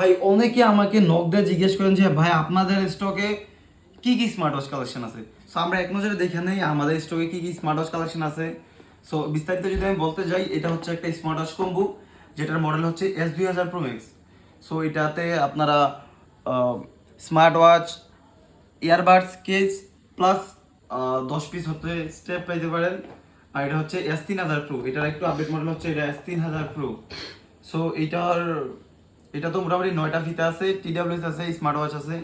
ভাই অনেকে আমাকে নক দিয়ে জিজ্ঞেস করেন যে ভাই আপনাদের স্টকে কি কি স্মার্ট ওয়াচ কালেকশন আছে। সো আমরা এক নজরে দেখে নেই আমাদের স্টকে কি কি স্মার্ট ওয়াচ কালেকশন আছে। সো বিস্তারিত যদি আমি বলতে যাই, এটা হচ্ছে একটা স্মার্ট ওয়াচ কম্বো, যেটার মডেল হচ্ছে S2000 Pro Max। সো এটাতে আপনারা smart watch, earbuds, case plus 10 piece হতে স্টেপ পাইতে পারেন। আর এটা হচ্ছে S3000 Pro, এটার একটু আপডেট মডেল হচ্ছে এটা S3000 Pro। সো এটা তো মোটামুটি 9টা ফিতা আছে, TWS আছে, স্মার্ট ওয়াচ আছে।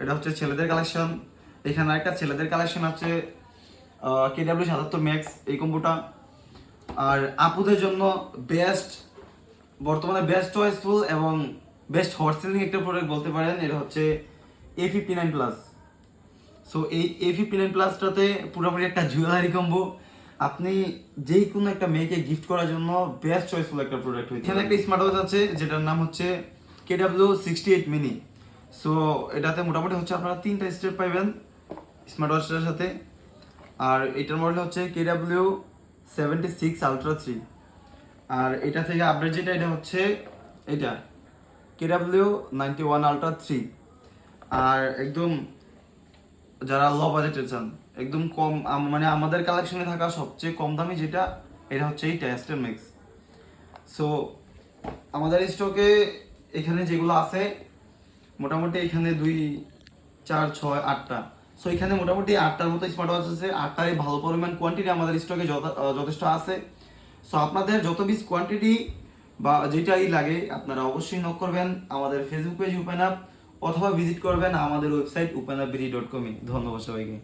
এটা হচ্ছে ছেলেদের কালেকশন। এখানে একটা ছেলেদের কালেকশন আছে, KW77 Max এই কম্বোটা। আর আপুদের জন্য বেস্ট, বর্তমানে বেস্ট চয়েসফুল এবং বেস্ট হট সেলিং একটা প্রোডাক্ট বলতে পারেন, এটা হচ্ছে A59 প্লাস। সো এই A59 প্লাসটাতে পুরোপুরি একটা জুয়েলারি কম্বো। আপনি যেই কোনো একটা মেয়েকে গিফট করার জন্য বেস্ট চয়েসফুল একটা প্রোডাক্ট হয়েছে। এখানে একটা স্মার্ট ওয়াচ আছে যেটার নাম হচ্ছে KW68 মিনি। সো এটাতে মোটামুটি হচ্ছে আপনারা 3টা স্টেপ পাইবেন স্মার্ট ওয়াচটার সাথে। আর এটার মডেল হচ্ছে KW76 Ultra 3। আর এটা থেকে আপডেট যেটা, এটা হচ্ছে এটা KW91 Ultra 3। আর একদম যারা লো বাজেটে চান, একদম কম মানে আমাদের কালেকশনে থাকা সবচেয়ে কম দামি যেটা, এটা হচ্ছে এই S10 Max। সো আমাদের স্টকে এখানে যেগুলো আছে মোটামুটি এখানে 2, 4, 6, 8টা। সো এখানে মোটামুটি 8টার মতো স্মার্ট ওয়াচ আছে। 8টারই ভালো পরিমাণ কোয়ান্টিটি আমাদের স্টকে যথেষ্ট আছে। সো আপনাদের যত পিস কোয়ান্টিটি বা যেটাই লাগে আপনারা অবশ্যই নক করবেন আমাদের ফেসবুক পেজ ওপেন আপ, অথবা ভিজিট করবেন আমাদের ওয়েবসাইট openup.com-এ। ধন্যবাদ সবাইকে।